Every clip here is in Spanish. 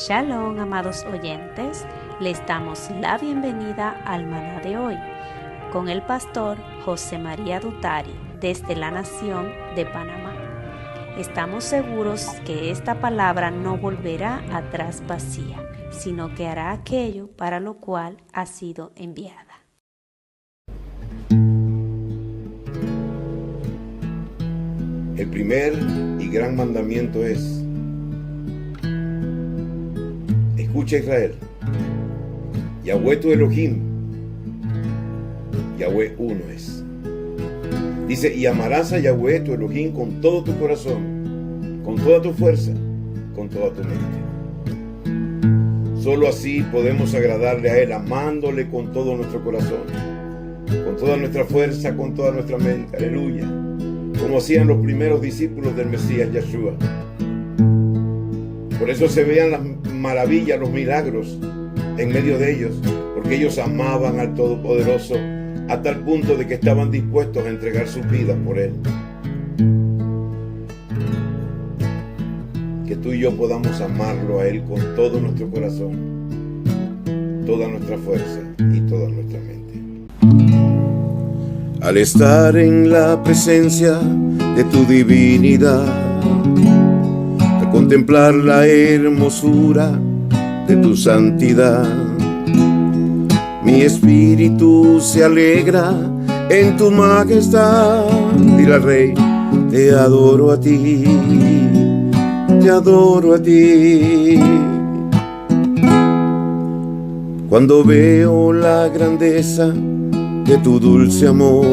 Shalom, amados oyentes, les damos la bienvenida al maná de hoy con el pastor José María Dutari desde la nación de Panamá. Estamos seguros que esta palabra no volverá atrás vacía, sino que hará aquello para lo cual ha sido enviada. El primer y gran mandamiento es: escucha, Israel, Yahweh tu Elohim, Yahweh uno es. Dice: y amarás a Yahweh tu Elohim con todo tu corazón, con toda tu fuerza, con toda tu mente. Solo así podemos agradarle a Él, amándole con todo nuestro corazón, con toda nuestra fuerza, con toda nuestra mente. Aleluya. Como hacían los primeros discípulos del Mesías Yeshua. Por eso se veían las maravillas, los milagros en medio de ellos, porque ellos amaban al Todopoderoso a tal punto de que estaban dispuestos a entregar sus vidas por Él. Que tú y yo podamos amarlo a Él con todo nuestro corazón, toda nuestra fuerza y toda nuestra mente. Al estar en la presencia de tu divinidad, al contemplar la hermosura de tu santidad, mi espíritu se alegra en tu majestad. Dile al Rey: te adoro a ti, te adoro a ti. Cuando veo la grandeza de tu dulce amor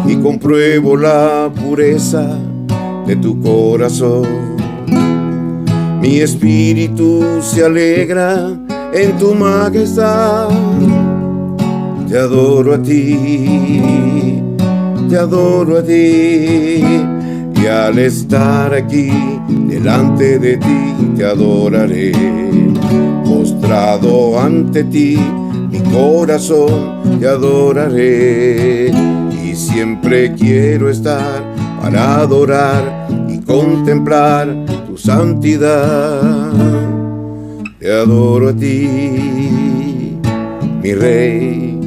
y compruebo la pureza de tu corazón, mi espíritu se alegra en tu majestad. Te adoro a ti, te adoro a ti, y al estar aquí delante de ti te adoraré. Postrado ante ti, mi corazón te adoraré, y siempre quiero estar para adorar y contemplar tu santidad. Te adoro a ti, mi Rey,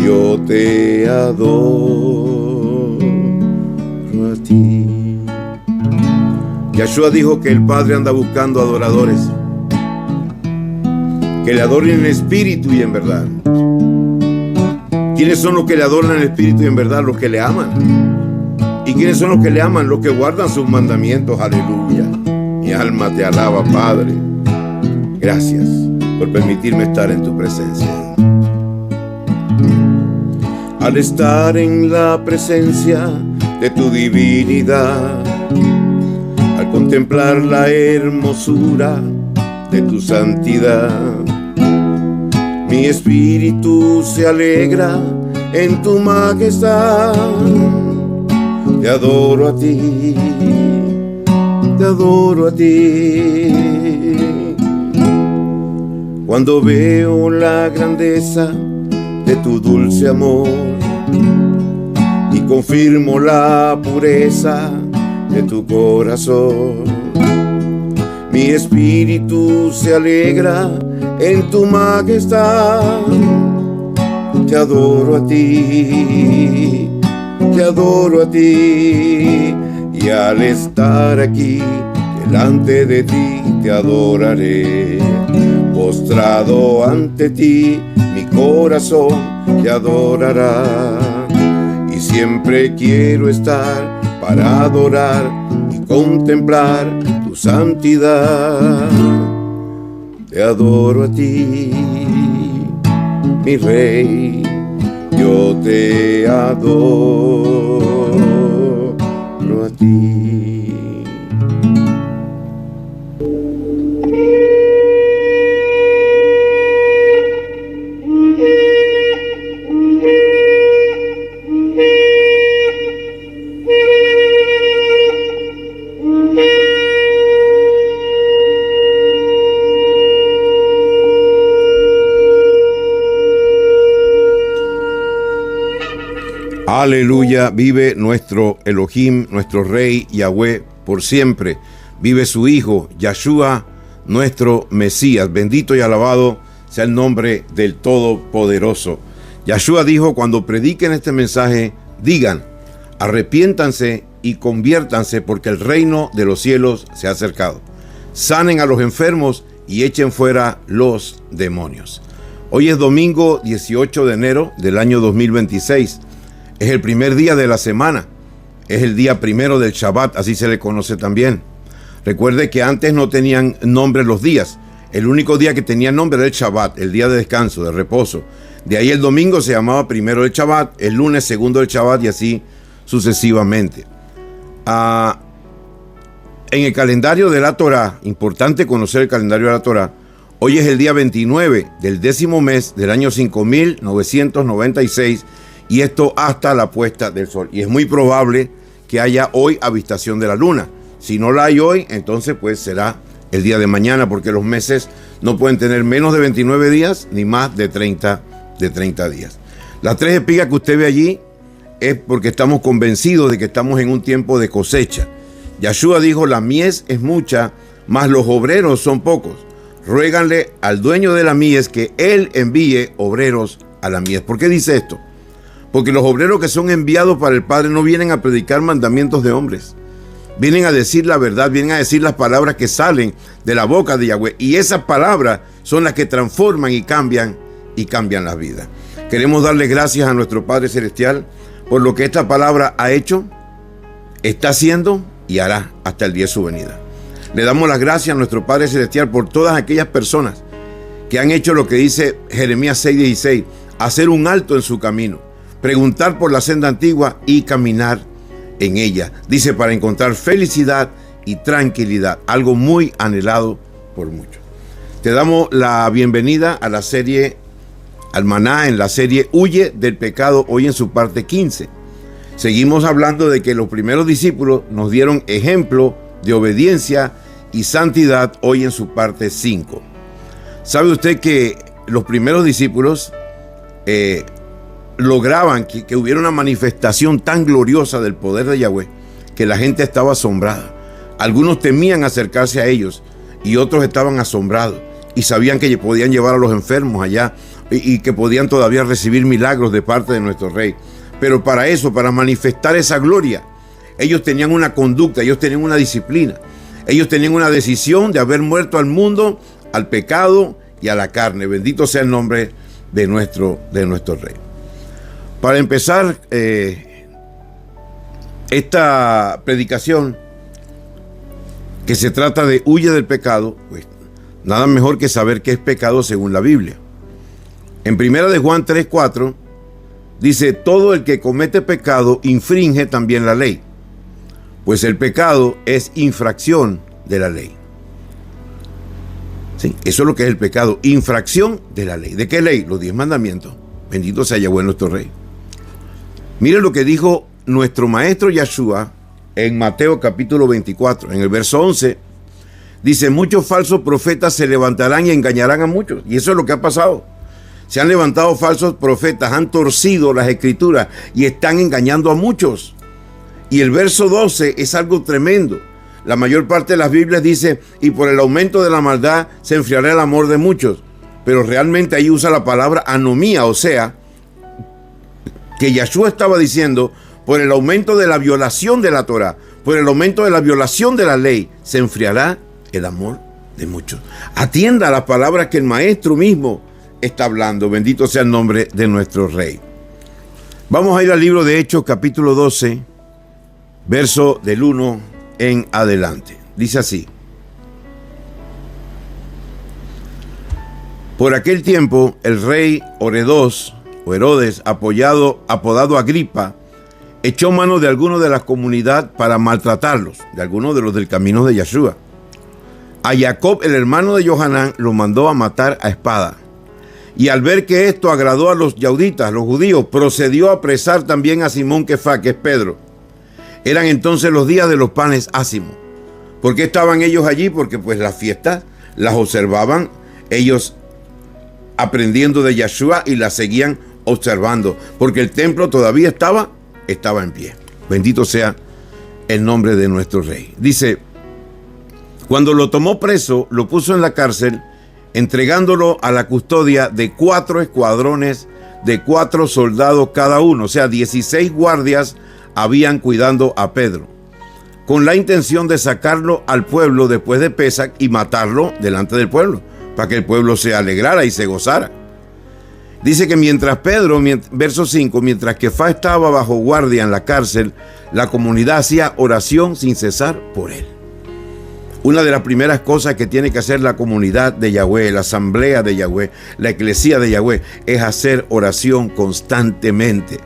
yo te adoro a ti. Yeshua dijo que el Padre anda buscando adoradores que le adoren en espíritu y en verdad. ¿Quiénes son los que le adoran en espíritu y en verdad? Los que le aman. ¿Y quiénes son los que le aman? Los que guardan sus mandamientos. Aleluya. Mi alma te alaba, Padre. Gracias por permitirme estar en tu presencia. Al estar en la presencia de tu divinidad, al contemplar la hermosura de tu santidad, mi espíritu se alegra en tu majestad. Te adoro a ti, te adoro a ti. Cuando veo la grandeza de tu dulce amor y confirmo la pureza de tu corazón, mi espíritu se alegra en tu majestad. Te adoro a ti, te adoro a ti, y al estar aquí delante de ti te adoraré. Postrado ante ti, mi corazón te adorará, y siempre quiero estar para adorar y contemplar tu santidad. Te adoro a ti, mi Rey, yo te adoro a ti. Aleluya, vive nuestro Elohim, nuestro Rey Yahweh por siempre. Vive su Hijo, Yeshua, nuestro Mesías. Bendito y alabado sea el nombre del Todopoderoso. Yahshua dijo: cuando prediquen este mensaje, digan: arrepiéntanse y conviértanse, porque el reino de los cielos se ha acercado. Sanen a los enfermos y echen fuera los demonios. Hoy es domingo 18 de enero del año 2026. Es el primer día de la semana. Es el día primero del Shabbat, así se le conoce también. Recuerde que antes no tenían nombre los días. El único día que tenía nombre era el Shabbat, el día de descanso, de reposo. De ahí el domingo se llamaba primero el Shabbat, el lunes segundo el Shabbat y así sucesivamente. En el calendario de la Torá, importante conocer el calendario de la Torá, hoy es el día 29 del 10º mes del año 5996 y esto hasta la puesta del sol. Y es muy probable que haya hoy avistación de la luna. Si no la hay hoy, entonces pues será el día de mañana, porque los meses no pueden tener menos de 29 días ni más de 30 días. Las 3 espigas que usted ve allí es porque estamos convencidos de que estamos en un tiempo de cosecha. Yahshua dijo: la mies es mucha, mas los obreros son pocos. Ruéganle al dueño de la mies que él envíe obreros a la mies. ¿Por qué dice esto? Porque los obreros que son enviados para el Padre no vienen a predicar mandamientos de hombres. Vienen a decir la verdad, vienen a decir las palabras que salen de la boca de Yahweh. Y esas palabras son las que transforman y cambian las vidas. Queremos darle gracias a nuestro Padre Celestial por lo que esta palabra ha hecho, está haciendo y hará hasta el día de su venida. Le damos las gracias a nuestro Padre Celestial por todas aquellas personas que han hecho lo que dice Jeremías 6:16, hacer un alto en su camino, preguntar por la senda antigua y caminar en ella. Dice, para encontrar felicidad y tranquilidad, algo muy anhelado por muchos. Te damos la bienvenida a la serie al maná, en la serie Huye del pecado, hoy en su parte 15. Seguimos hablando de que los primeros discípulos nos dieron ejemplo de obediencia y santidad, hoy en su parte 5. ¿Sabe usted que los primeros discípulos lograban que hubiera una manifestación tan gloriosa del poder de Yahweh que la gente estaba asombrada? Algunos temían acercarse a ellos y otros estaban asombrados y sabían que podían llevar a los enfermos allá y que podían todavía recibir milagros de parte de nuestro Rey. Pero para eso, para manifestar esa gloria, ellos tenían una conducta, ellos tenían una disciplina, ellos tenían una decisión de haber muerto al mundo, al pecado y a la carne. Bendito sea el nombre de nuestro Rey. Para empezar esta predicación, que se trata de huye del pecado, pues nada mejor que saber qué es pecado según la Biblia. En 1 de Juan 3:4 dice: todo el que comete pecado infringe también la ley, pues el pecado es infracción de la ley. Sí, eso es lo que es el pecado, infracción de la ley. ¿De qué ley? Los 10 mandamientos. Bendito sea Yahweh nuestro Rey. Mire lo que dijo nuestro maestro Yahshua en Mateo capítulo 24, en el verso 11. Dice: muchos falsos profetas se levantarán y engañarán a muchos. Y eso es lo que ha pasado. Se han levantado falsos profetas, han torcido las escrituras y están engañando a muchos. Y el verso 12 es algo tremendo. La mayor parte de las Biblias dice: y por el aumento de la maldad se enfriará el amor de muchos. Pero realmente ahí usa la palabra anomía, o sea, que Yahshua estaba diciendo: por el aumento de la violación de la Torá, por el aumento de la violación de la ley, se enfriará el amor de muchos. Atienda a las palabras que el maestro mismo está hablando. Bendito sea el nombre de nuestro Rey. Vamos a ir al libro de Hechos capítulo 12, verso del 1 en adelante. Dice así: por aquel tiempo el rey Herodes, apodado Agripa, echó mano de algunos de la comunidad para maltratarlos, de algunos de los del camino de Yahshua. A Jacob, el hermano de Johanán, lo mandó a matar a espada. Y al ver que esto agradó a los yauditas, los judíos, procedió a apresar también a Simón Kefá, que es Pedro. Eran entonces los días de los panes ácimos. ¿Por qué estaban ellos allí? Porque pues las fiestas las observaban ellos aprendiendo de Yahshua y las seguían observando, porque el templo todavía estaba en pie. Bendito sea el nombre de nuestro Rey. Dice: Cuando lo tomó preso, lo puso en la cárcel, entregándolo a la custodia de 4 escuadrones de 4 soldados cada uno. O sea, 16 guardias habían cuidando a Pedro, con la intención de sacarlo al pueblo después de Pesac y matarlo delante del pueblo, para que el pueblo se alegrara y se gozara. Dice que mientras Pedro, verso 5, mientras Kefas estaba bajo guardia en la cárcel, la comunidad hacía oración sin cesar por él. Una de las primeras cosas que tiene que hacer la comunidad de Yahweh, la asamblea de Yahweh, la eclesía de Yahweh, es hacer oración constantemente.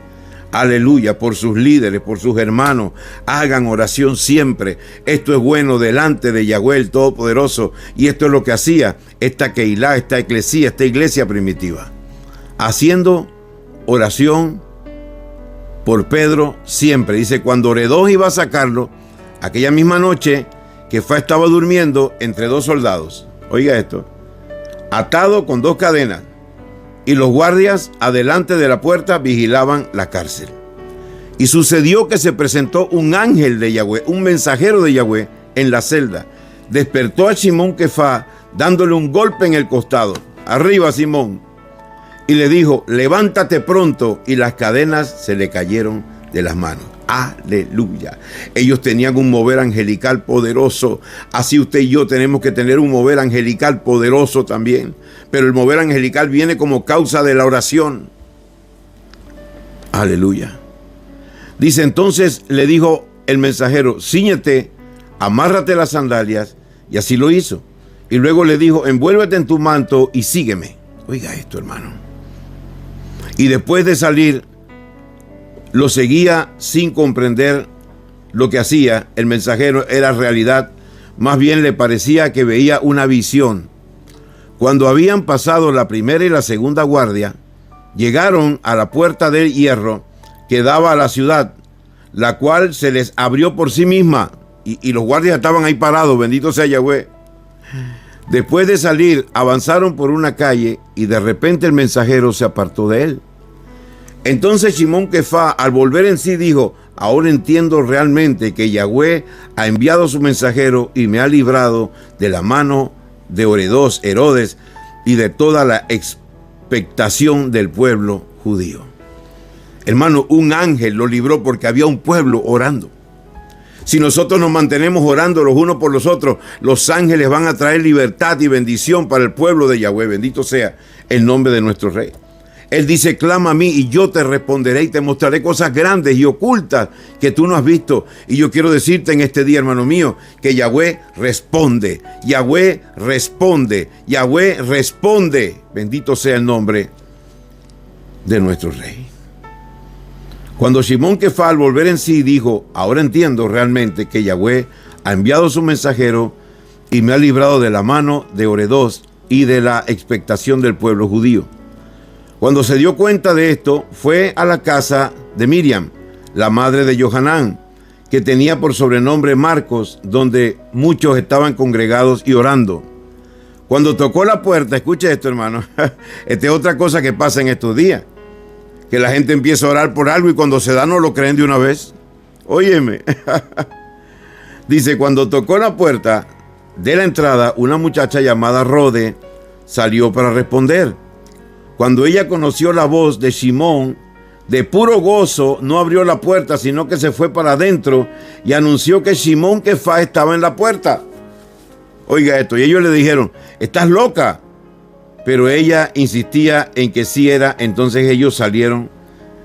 Aleluya, por sus líderes, por sus hermanos. Hagan oración siempre. Esto es bueno delante de Yahweh el Todopoderoso. Y esto es lo que hacía esta Keilah, esta eclesía, esta iglesia primitiva. Haciendo oración por Pedro siempre. Dice, cuando Oredos iba a sacarlo, aquella misma noche, Kefas estaba durmiendo entre 2 soldados. Oiga esto. Atado con 2 cadenas. Y los guardias adelante de la puerta vigilaban la cárcel. Y sucedió que se presentó un ángel de Yahweh, un mensajero de Yahweh, en la celda. Despertó a Simón Kefas, dándole un golpe en el costado. Arriba, Simón. Y le dijo, levántate pronto. Y las cadenas se le cayeron de las manos. Aleluya. Ellos tenían un mover angelical poderoso. Así usted y yo tenemos que tener un mover angelical poderoso también. Pero el mover angelical viene como causa de la oración. Aleluya. Dice, entonces le dijo el mensajero, cíñete, amárrate las sandalias. Y así lo hizo. Y luego le dijo, envuélvete en tu manto y sígueme. Oiga esto, hermano. Y después de salir, lo seguía sin comprender lo que hacía. El mensajero era realidad. Más bien le parecía que veía una visión. Cuando habían pasado la primera y la segunda guardia, llegaron a la puerta del hierro que daba a la ciudad, la cual se les abrió por sí misma. Y los guardias estaban ahí parados, bendito sea Yahweh. Después de salir, avanzaron por una calle y de repente el mensajero se apartó de él. Entonces Simón Kefas, al volver en sí, dijo, ahora entiendo realmente que Yahweh ha enviado su mensajero y me ha librado de la mano de Herodes y de toda la expectación del pueblo judío. Hermano, un ángel lo libró porque había un pueblo orando. Si nosotros nos mantenemos orando los unos por los otros, los ángeles van a traer libertad y bendición para el pueblo de Yahweh. Bendito sea el nombre de nuestro Rey. Él dice, clama a mí y yo te responderé y te mostraré cosas grandes y ocultas que tú no has visto. Y yo quiero decirte en este día, hermano mío, que Yahweh responde. Yahweh responde. Yahweh responde. Bendito sea el nombre de nuestro Rey. Cuando Simón Kefas, al volver en sí, dijo, ahora entiendo realmente que Yahweh ha enviado su mensajero y me ha librado de la mano de Herodes y de la expectación del pueblo judío. Cuando se dio cuenta de esto, fue a la casa de Miriam, la madre de Johanán, que tenía por sobrenombre Marcos, donde muchos estaban congregados y orando. Cuando tocó la puerta, escuche esto, hermano, esta es otra cosa que pasa en estos días, que la gente empieza a orar por algo y cuando se da no lo creen de una vez. Óyeme. Dice, cuando tocó la puerta de la entrada, una muchacha llamada Rode salió para responder. Cuando ella conoció la voz de Simón, de puro gozo, no abrió la puerta, sino que se fue para adentro y anunció que Simón Kefas estaba en la puerta. Oiga esto, y ellos le dijeron, ¿estás loca? Pero ella insistía en que sí era. Entonces ellos salieron,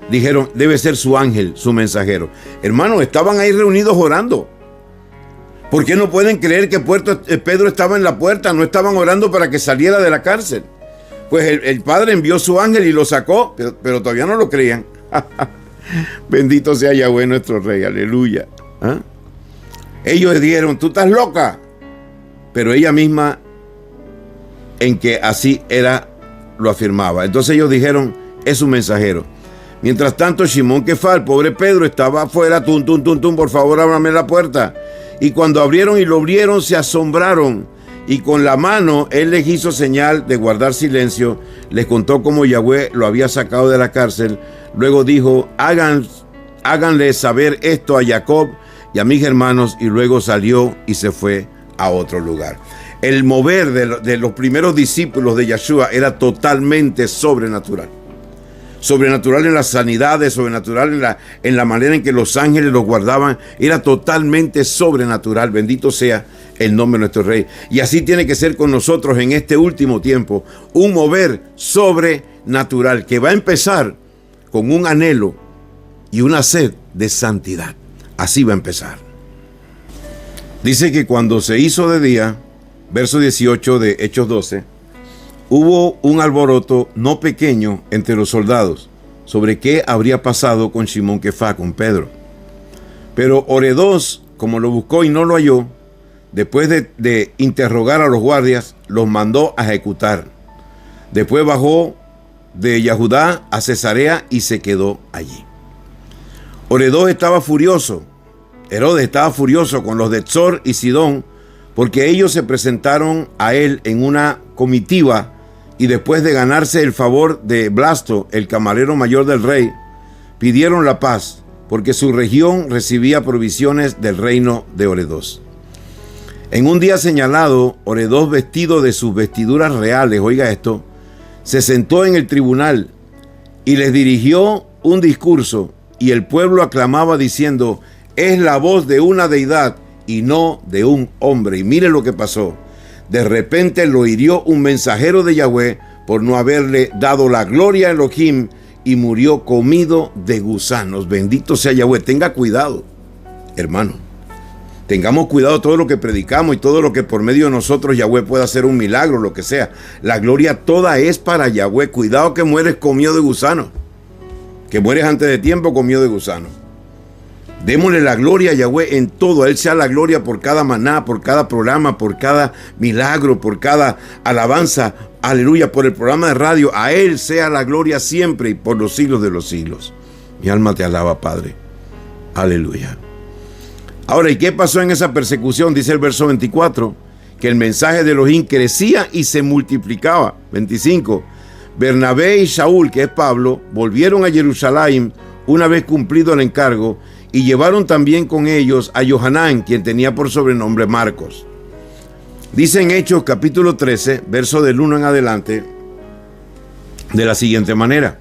dijeron, debe ser su ángel, su mensajero. Hermanos, estaban ahí reunidos orando. ¿Por qué no pueden creer que Pedro estaba en la puerta? No estaban orando para que saliera de la cárcel. Pues el Padre envió su ángel y lo sacó, pero todavía no lo creían. Bendito sea Yahweh nuestro Rey, aleluya. ¿Ah? Ellos dijeron, tú estás loca. Pero ella misma, en que así era, lo afirmaba. Entonces ellos dijeron, es un mensajero. Mientras tanto, Simón Kefas, el pobre Pedro, estaba afuera, por favor, ábrame la puerta. Y cuando abrieron y lo vieron, se asombraron. Y con la mano, él les hizo señal de guardar silencio. Les contó cómo Yahweh lo había sacado de la cárcel. Luego dijo, háganle saber esto a Jacob y a mis hermanos. Y luego salió y se fue a otro lugar. El mover de los primeros discípulos de Yeshua era totalmente sobrenatural. Sobrenatural en las sanidades, sobrenatural en la manera en que los ángeles los guardaban. Era totalmente sobrenatural. Bendito sea el nombre de nuestro Rey. Y así tiene que ser con nosotros en este último tiempo. Un mover sobrenatural que va a empezar con un anhelo y una sed de santidad. Así va a empezar. Dice que cuando se hizo de día, verso 18 de Hechos 12, hubo un alboroto no pequeño entre los soldados sobre qué habría pasado con Simón Kefá, con Pedro. Pero Oredós, como lo buscó y no lo halló, después de interrogar a los guardias, los mandó a ejecutar. Después bajó de Yahudá a Cesarea y se quedó allí. Oredós estaba furioso. Herodes estaba furioso con los de Tzor y Sidón, porque ellos se presentaron a él en una comitiva y después de ganarse el favor de Blasto, el camarero mayor del rey, pidieron la paz, porque su región recibía provisiones del reino de Oredós. En un día señalado, Oredós, vestido de sus vestiduras reales, oiga esto, se sentó en el tribunal y les dirigió un discurso, y el pueblo aclamaba diciendo: es la voz de una deidad y no de un hombre. Y mire lo que pasó. De repente lo hirió un mensajero de Yahweh por no haberle dado la gloria a Elohim y murió comido de gusanos. Bendito sea Yahweh. Tenga cuidado, hermano. Tengamos cuidado de todo lo que predicamos y todo lo que por medio de nosotros Yahweh pueda hacer un milagro, lo que sea. La gloria toda es para Yahweh. Cuidado que mueres comido de gusanos. Que mueres antes de tiempo comido de gusanos. Démosle la gloria a Yahweh en todo. A Él sea la gloria por cada maná, por cada programa, por cada milagro, por cada alabanza. Aleluya, por el programa de radio. A Él sea la gloria siempre y por los siglos de los siglos. Mi alma te alaba, Padre. Aleluya. Ahora, ¿y qué pasó en esa persecución? Dice el verso 24, que el mensaje de Elohim crecía y se multiplicaba. 25. Bernabé y Saúl, que es Pablo, volvieron a Jerusalén una vez cumplido el encargo, y llevaron también con ellos a Johanán, quien tenía por sobrenombre Marcos. Dice en Hechos capítulo 13, verso del 1 en adelante, de la siguiente manera: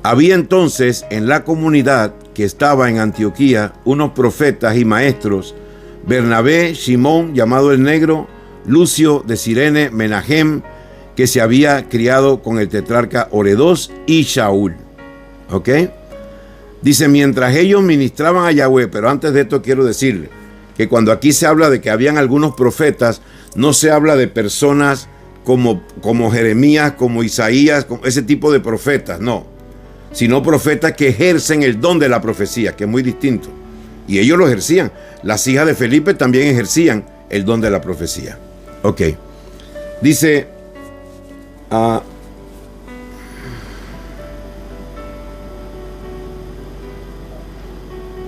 había entonces en la comunidad que estaba en Antioquía unos profetas y maestros, Bernabé, Simón, llamado el Negro, Lucio de Cirene, Menahem, que se había criado con el tetrarca Oredós, y Saúl. ¿Ok? Dice, mientras ellos ministraban a Yahweh, pero antes de esto quiero decirle que cuando aquí se habla de que habían algunos profetas, no se habla de personas como Jeremías, como Isaías, como ese tipo de profetas, no, sino profetas que ejercen el don de la profecía, que es muy distinto. Y ellos lo ejercían. Las hijas de Felipe también ejercían el don de la profecía. Ok. Dice,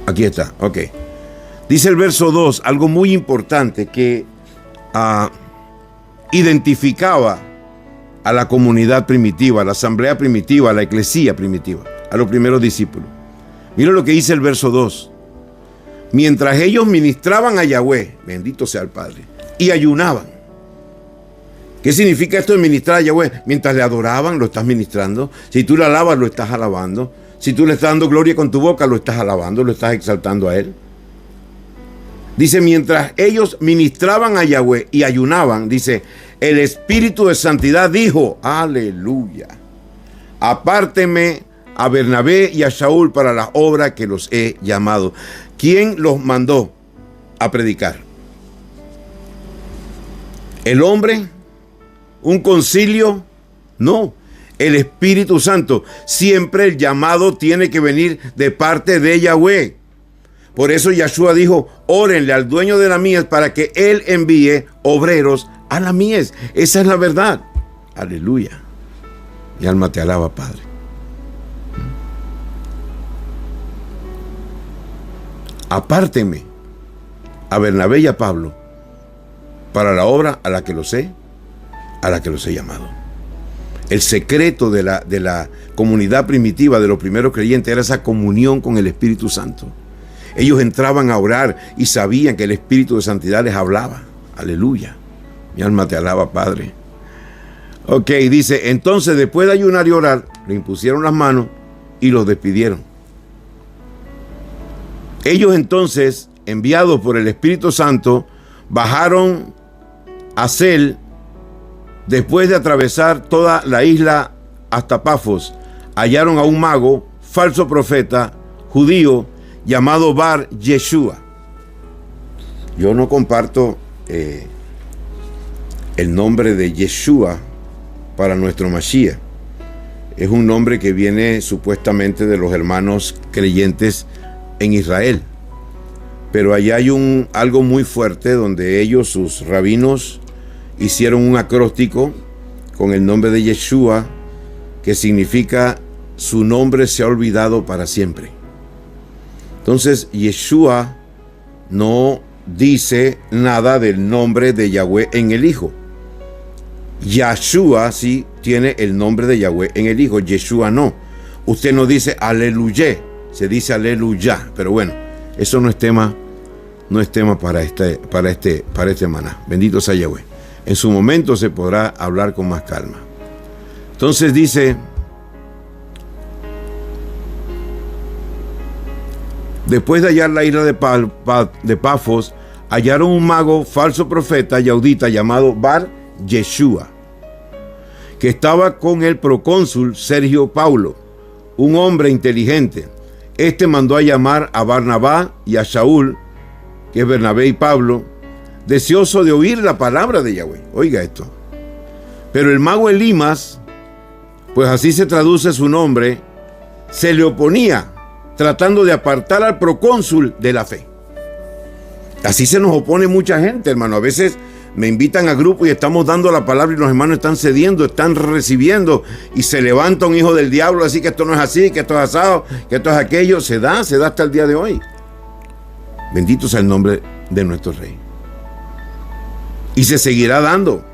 aquí está, ok. Dice el verso 2, algo muy importante que identificaba a la comunidad primitiva, a la asamblea primitiva, a la eclesía primitiva, a los primeros discípulos. Mira lo que dice el verso 2. Mientras ellos ministraban a Yahweh, bendito sea el Padre, y ayunaban. ¿Qué significa esto de ministrar a Yahweh? Mientras le adoraban, lo estás ministrando. Si tú le alabas, lo estás alabando. Si tú le estás dando gloria con tu boca, lo estás alabando, lo estás exaltando a Él. Dice, mientras ellos ministraban a Yahweh y ayunaban, dice, el Espíritu de Santidad dijo, aleluya, apárteme a Bernabé y a Saúl para la obra que los he llamado. ¿Quién los mandó a predicar? ¿El hombre? ¿Un concilio? No. El Espíritu Santo. Siempre el llamado tiene que venir de parte de Yahweh. Por eso Yahshua dijo, órenle al dueño de la mies para que Él envíe obreros a la mies. Esa es la verdad. Aleluya. Mi alma te alaba, Padre. Apárteme a Bernabé y a Pablo para la obra a la que los he llamado. El secreto de la comunidad primitiva de los primeros creyentes era esa comunión con el Espíritu Santo. Ellos entraban a orar y sabían que el Espíritu de Santidad les hablaba. Aleluya. Mi alma te alaba, Padre. Ok, dice, entonces después de ayunar y orar, le impusieron las manos y los despidieron. Ellos entonces, enviados por el Espíritu Santo, bajaron a Cel después de atravesar toda la isla hasta Pafos. Hallaron a un mago, falso profeta, judío, llamado Bar Yeshua. Yo no comparto el nombre de Yeshua para nuestro Mashiach. Es un nombre que viene supuestamente de los hermanos creyentes en Israel. Pero allá hay algo muy fuerte donde ellos, sus rabinos, hicieron un acróstico con el nombre de Yeshua, que significa su nombre se ha olvidado para siempre. Entonces, Yeshua no dice nada del nombre de Yahweh en el Hijo. Yahshua sí tiene el nombre de Yahweh en el Hijo, Yeshua no. Usted no dice aleluya, se dice aleluya, pero bueno, eso no es tema para este maná. Bendito sea Yahweh. En su momento se podrá hablar con más calma. Entonces dice, después de hallar la isla de Pafos, hallaron un mago, falso profeta, yaudita, llamado Bar Yeshua, que estaba con el procónsul Sergio Paulo, un hombre inteligente. Este mandó a llamar a Barnabá y a Saúl, que es Bernabé y Pablo, deseoso de oír la palabra de Yahweh. Oiga esto. Pero el mago Elimas, pues así se traduce su nombre, se le oponía, tratando de apartar al procónsul de la fe. Así se nos opone mucha gente, hermano. A veces me invitan a grupos y estamos dando la palabra y los hermanos están cediendo, están recibiendo, y se levanta un hijo del diablo, así que esto no es así, que esto es asado, que esto es aquello. Se da hasta el día de hoy. Bendito sea el nombre de nuestro Rey. Y se seguirá dando.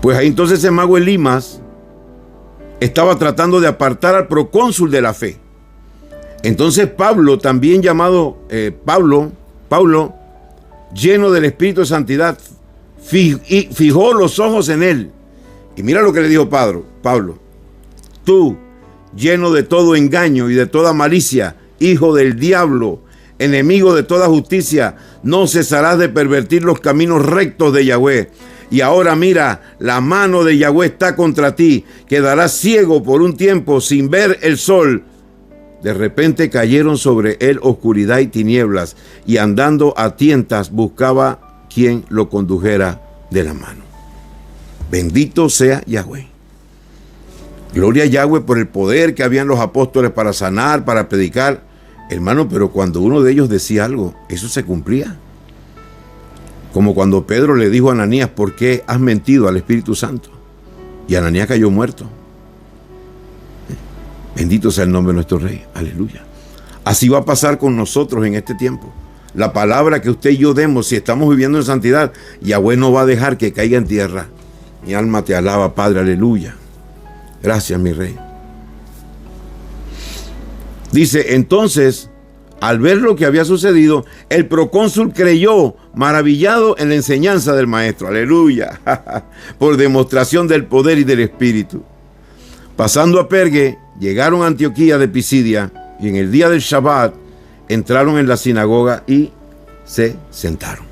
Pues ahí entonces el mago Elimas estaba tratando de apartar al procónsul de la fe. Entonces Pablo, también llamado Pablo, lleno del Espíritu de Santidad, fijó los ojos en él. Y mira lo que le dijo Pablo. Tú, lleno de todo engaño y de toda malicia, hijo del diablo, enemigo de toda justicia, no cesarás de pervertir los caminos rectos de Yahweh. Y ahora mira, la mano de Yahweh está contra ti. Quedarás ciego por un tiempo sin ver el sol. De repente cayeron sobre él oscuridad y tinieblas, y andando a tientas buscaba quien lo condujera de la mano. Bendito sea Yahweh. Gloria a Yahweh por el poder que habían los apóstoles para sanar, para predicar. Hermano, pero cuando uno de ellos decía algo, eso se cumplía. Como cuando Pedro le dijo a Ananías, ¿por qué has mentido al Espíritu Santo? Y Ananías cayó muerto. Bendito sea el nombre de nuestro Rey. Aleluya. Así va a pasar con nosotros en este tiempo. La palabra que usted y yo demos, si estamos viviendo en santidad, Yahweh no va a dejar que caiga en tierra. Mi alma te alaba, Padre. Aleluya. Gracias, mi Rey. Dice, entonces, al ver lo que había sucedido, el procónsul creyó, maravillado en la enseñanza del maestro. Aleluya. Por demostración del poder y del Espíritu. Pasando a Pergue, llegaron a Antioquía de Pisidia, y en el día del Shabbat entraron en la sinagoga y se sentaron.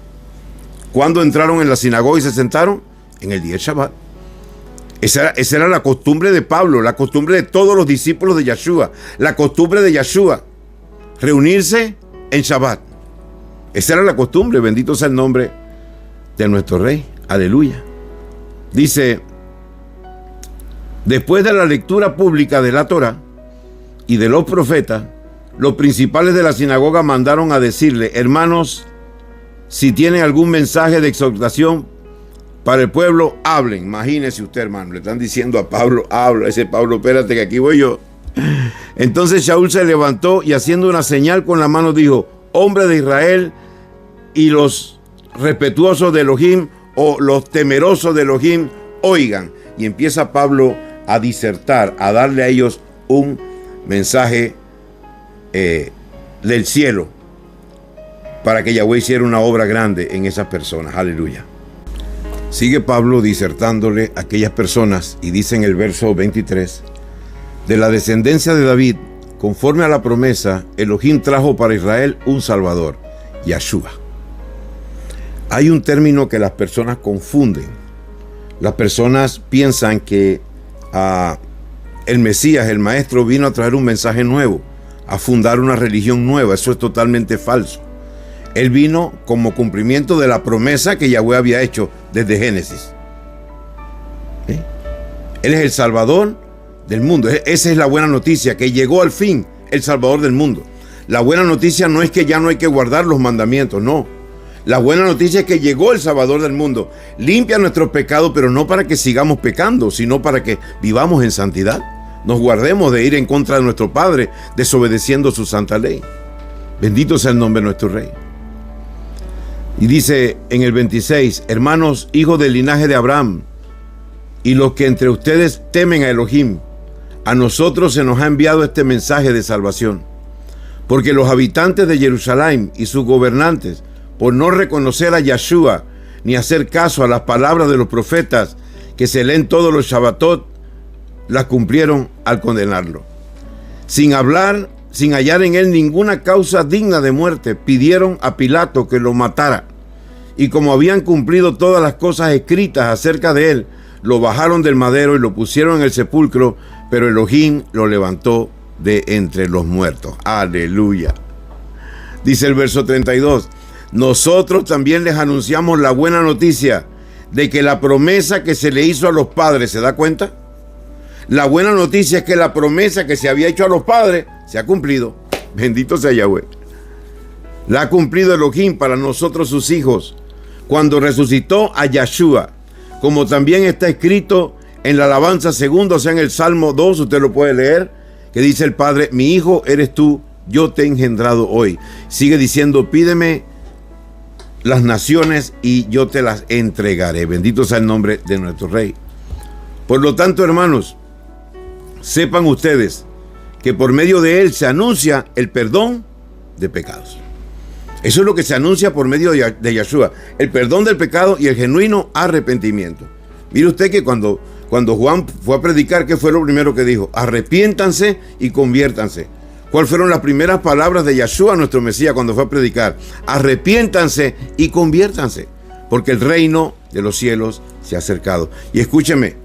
¿Cuándo entraron en la sinagoga y se sentaron? En el día del Shabbat. Esa era la costumbre de Pablo, la costumbre de todos los discípulos de Yeshua, la costumbre de Yeshua, reunirse en Shabbat. Esa era la costumbre. Bendito sea el nombre de nuestro Rey. Aleluya. Dice, después de la lectura pública de la Torá y de los profetas, los principales de la sinagoga mandaron a decirle, hermanos, si tienen algún mensaje de exhortación para el pueblo, hablen. Imagínese usted, hermano, le están diciendo a Pablo, habla. Ese Pablo, espérate que aquí voy yo. Entonces Saúl se levantó y haciendo una señal con la mano dijo, hombre de Israel y los respetuosos de Elohim o los temerosos de Elohim, oigan. Y empieza Pablo a disertar, a darle a ellos un mensaje del cielo. para que Yahweh hiciera una obra grande en esas personas. Aleluya. Sigue Pablo disertándole a aquellas personas y dice en el verso 23: de la descendencia de David, conforme a la promesa, Elohim trajo para Israel un Salvador, Yahshua. Hay un término que las personas confunden. Las personas piensan que el Mesías, el Maestro, vino a traer un mensaje nuevo, a fundar una religión nueva. Eso es totalmente falso. Él vino como cumplimiento de la promesa que Yahweh había hecho desde Génesis. Él es el Salvador del mundo. Esa es la buena noticia, que llegó al fin el Salvador del mundo. La buena noticia no es que ya no hay que guardar los mandamientos, no. La buena noticia es que llegó el Salvador del mundo. Limpia nuestros pecados, pero no para que sigamos pecando, sino para que vivamos en santidad. Nos guardemos de ir en contra de nuestro Padre, desobedeciendo su santa ley. Bendito sea el nombre de nuestro Rey. Y dice en el 26: hermanos, hijos del linaje de Abraham, y los que entre ustedes temen a Elohim, a nosotros se nos ha enviado este mensaje de salvación. Porque los habitantes de Jerusalén y sus gobernantes, por no reconocer a Yahshua, ni hacer caso a las palabras de los profetas que se leen todos los Shabbatot, las cumplieron al condenarlo. Sin hallar en él ninguna causa digna de muerte, pidieron a Pilato que lo matara. Y como habían cumplido todas las cosas escritas acerca de él, lo bajaron del madero y lo pusieron en el sepulcro, pero Elohim lo levantó de entre los muertos. Aleluya. Dice el verso 32: nosotros también les anunciamos la buena noticia de que la promesa que se le hizo a los padres, ¿se da cuenta? La buena noticia es que la promesa que se había hecho a los padres se ha cumplido. Bendito sea Yahweh. La ha cumplido Elohim para nosotros sus hijos, cuando resucitó a Yahshua, como también está escrito en la alabanza segunda, o sea en el Salmo 2, usted lo puede leer, que dice el Padre: mi hijo eres tú, yo te he engendrado hoy. Sigue diciendo: pídeme las naciones y yo te las entregaré. Bendito sea el nombre de nuestro Rey. Por lo tanto, hermanos, sepan ustedes que por medio de él se anuncia el perdón de pecados. Eso es lo que se anuncia por medio de Yahshua, el perdón del pecado y el genuino arrepentimiento. Mire usted que cuando Juan fue a predicar, ¿qué fue lo primero que dijo? Arrepiéntanse y conviértanse. ¿Cuáles fueron las primeras palabras de Yahshua, nuestro Mesías, cuando fue a predicar? Arrepiéntanse y conviértanse, porque el reino de los cielos se ha acercado. Y escúcheme,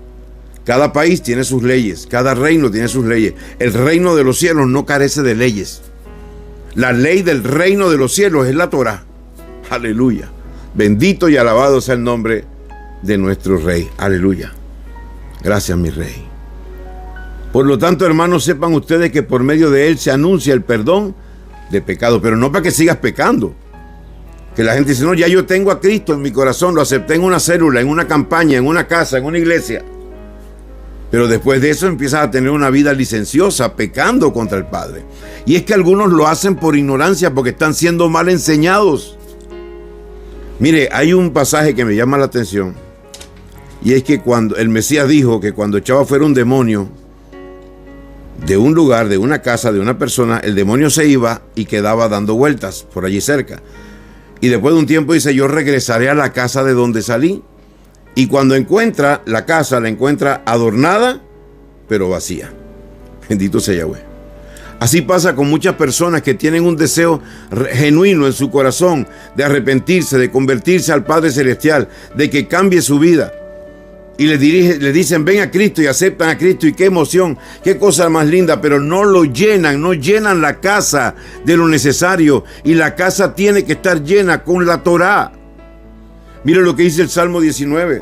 cada país tiene sus leyes, cada reino tiene sus leyes. El reino de los cielos no carece de leyes. La ley del reino de los cielos es la Torá. Aleluya. Bendito y alabado sea el nombre de nuestro Rey. Aleluya. Gracias, mi Rey. Por lo tanto, hermanos, sepan ustedes que por medio de él se anuncia el perdón de pecado, pero no para que sigas pecando. Que la gente dice: no, ya yo tengo a Cristo en mi corazón, lo acepté en una célula, en una campaña, en una casa, en una iglesia. Pero después de eso empiezas a tener una vida licenciosa, pecando contra el Padre. Y es que algunos lo hacen por ignorancia, porque están siendo mal enseñados. Mire, hay un pasaje que me llama la atención. Y es que cuando el Mesías dijo que cuando echaba fuera un demonio de un lugar, de una casa, de una persona, el demonio se iba y quedaba dando vueltas por allí cerca. Y después de un tiempo dice: yo regresaré a la casa de donde salí. Y cuando encuentra la casa, la encuentra adornada, pero vacía. Bendito sea Yahweh. Así pasa con muchas personas que tienen un deseo genuino en su corazón de arrepentirse, de convertirse al Padre Celestial, de que cambie su vida. Y le dicen: ven a Cristo, y aceptan a Cristo, y qué emoción, qué cosa más linda, pero no lo llenan, no llenan la casa de lo necesario. Y la casa tiene que estar llena con la Torá. Mire lo que dice el Salmo 19.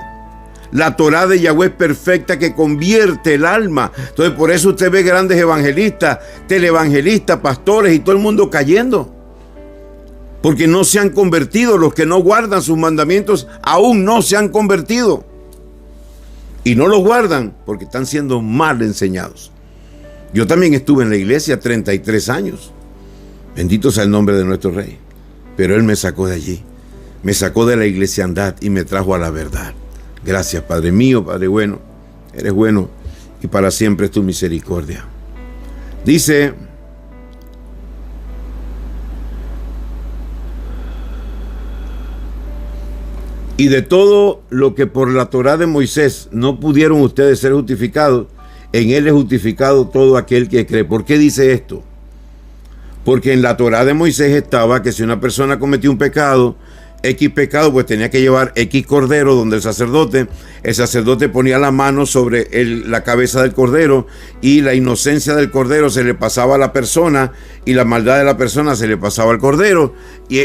La Torá de Yahweh es perfecta, que convierte el alma. Entonces por eso usted ve grandes evangelistas, televangelistas, pastores y todo el mundo cayendo. Porque no se han convertido. Los que no guardan sus mandamientos aún no se han convertido. Y no los guardan porque están siendo mal enseñados. Yo también estuve en la iglesia 33 años. Bendito sea el nombre de nuestro Rey. Pero Él me sacó de allí. Me sacó de la iglesiandad y me trajo a la verdad. Gracias, Padre mío, Padre bueno. Eres bueno y para siempre es tu misericordia. Dice: Y de todo lo que por la Torá de Moisés no pudieron ustedes ser justificados, en él es justificado todo aquel que cree. ¿Por qué dice esto? Porque en la Torá de Moisés estaba que si una persona cometió un pecado, X pecado, pues tenía que llevar X cordero donde el sacerdote ponía la mano sobre la cabeza del cordero, y la inocencia del cordero se le pasaba a la persona y la maldad de la persona se le pasaba al cordero, y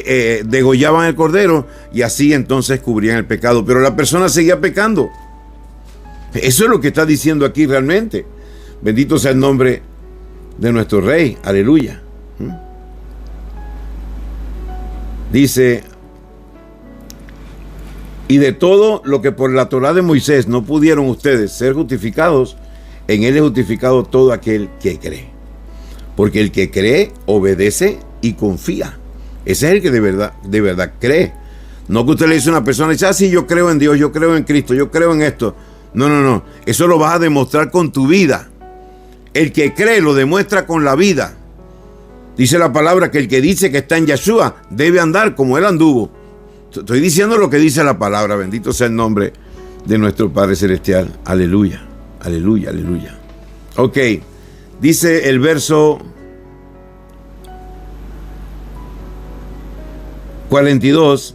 degollaban el cordero y así entonces cubrían el pecado, pero la persona seguía pecando. Eso es lo que está diciendo aquí realmente. Bendito sea el nombre de nuestro Rey, aleluya. Dice: y de todo lo que por la Torá de Moisés no pudieron ustedes ser justificados, en él es justificado todo aquel que cree. Porque el que cree, obedece y confía. Ese es el que de verdad cree. No que usted le dice a una persona, dice, sí, yo creo en Dios, yo creo en Cristo, yo creo en esto. No. Eso lo vas a demostrar con tu vida. El que cree lo demuestra con la vida. Dice la palabra que el que dice que está en Yeshua debe andar como él anduvo. Estoy diciendo lo que dice la palabra. Bendito sea el nombre de nuestro Padre Celestial. Aleluya, aleluya, aleluya. Ok, dice el verso 42.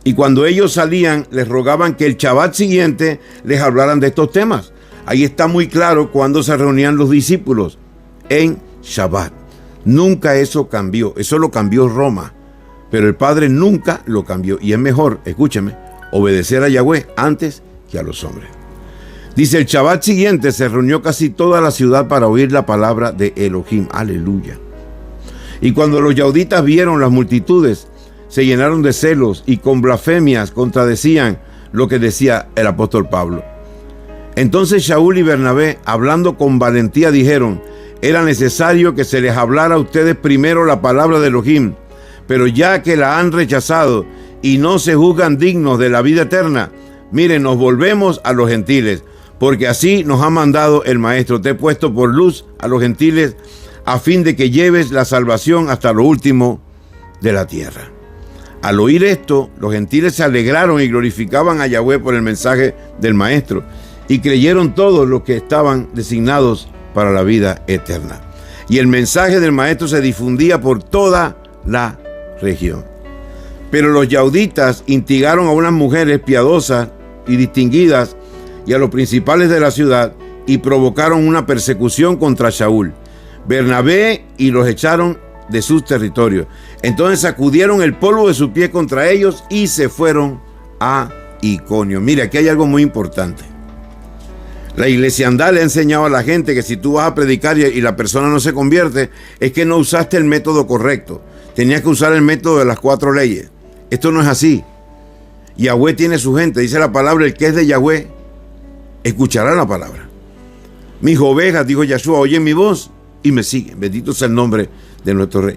Y cuando ellos salían, les rogaban que el Shabbat siguiente les hablaran de estos temas. Ahí está muy claro cuando se reunían los discípulos en Shabbat. Nunca eso cambió. Eso lo cambió Roma. Pero el Padre nunca lo cambió. Y es mejor, escúcheme, obedecer a Yahweh antes que a los hombres. Dice, el Shabbat siguiente se reunió casi toda la ciudad para oír la palabra de Elohim. Aleluya. Y cuando los yauditas vieron las multitudes, se llenaron de celos y con blasfemias contradecían lo que decía el apóstol Pablo. Entonces Shaul y Bernabé, hablando con valentía, dijeron, era necesario que se les hablara a ustedes primero la palabra de Elohim, pero ya que la han rechazado y no se juzgan dignos de la vida eterna, miren, nos volvemos a los gentiles, porque así nos ha mandado el Maestro. Te he puesto por luz a los gentiles a fin de que lleves la salvación hasta lo último de la tierra. Al oír esto, los gentiles se alegraron y glorificaban a Yahweh por el mensaje del Maestro, y creyeron todos los que estaban designados para la vida eterna. Y el mensaje del Maestro se difundía por toda la región. Pero los yauditas instigaron a unas mujeres piadosas y distinguidas y a los principales de la ciudad y provocaron una persecución contra Shaul, Bernabé, y los echaron de sus territorios. Entonces sacudieron el polvo de su pie contra ellos y se fueron a Iconio. Mira, aquí hay algo muy importante. La iglesiandad le ha enseñado a la gente que si tú vas a predicar y la persona no se convierte, es que no usaste el método correcto. Tenías que usar el método de las 4 leyes. Esto no es así. Yahweh tiene su gente. Dice la palabra, el que es de Yahweh escuchará la palabra. Mis ovejas, dijo Yahshua, oyen mi voz y me siguen. Bendito sea el nombre de nuestro Rey.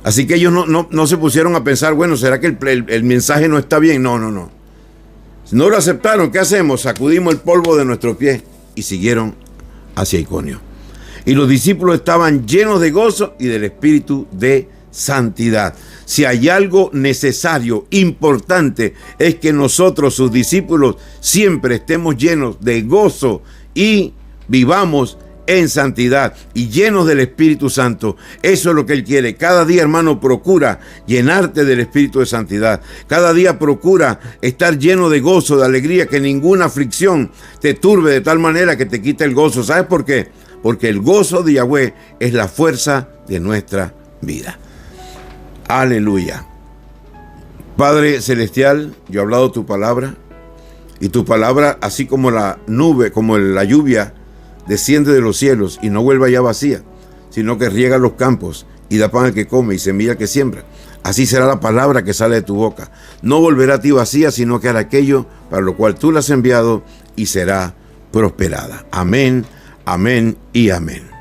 Así que ellos no se pusieron a pensar, bueno, ¿será que el mensaje no está bien? No. No lo aceptaron. ¿Qué hacemos? Sacudimos el polvo de nuestros pies y siguieron hacia Iconio. Y los discípulos estaban llenos de gozo y del espíritu de santidad. Si hay algo necesario, importante, es que nosotros, sus discípulos, siempre estemos llenos de gozo y vivamos en santidad y llenos del Espíritu Santo. Eso es lo que Él quiere. Cada día, hermano, procura llenarte del Espíritu de santidad. Cada día procura estar lleno de gozo, de alegría, que ninguna aflicción te turbe de tal manera que te quite el gozo. ¿Sabes por qué? Porque el gozo de Yahweh es la fuerza de nuestra vida. Aleluya. Padre Celestial, yo he hablado tu palabra, y tu palabra, así como la nube, como la lluvia, desciende de los cielos y no vuelve allá vacía, sino que riega los campos y da pan al que come y semilla al que siembra. Así será la palabra que sale de tu boca. No volverá a ti vacía, sino que hará aquello para lo cual tú la has enviado y será prosperada. Amén, amén y amén.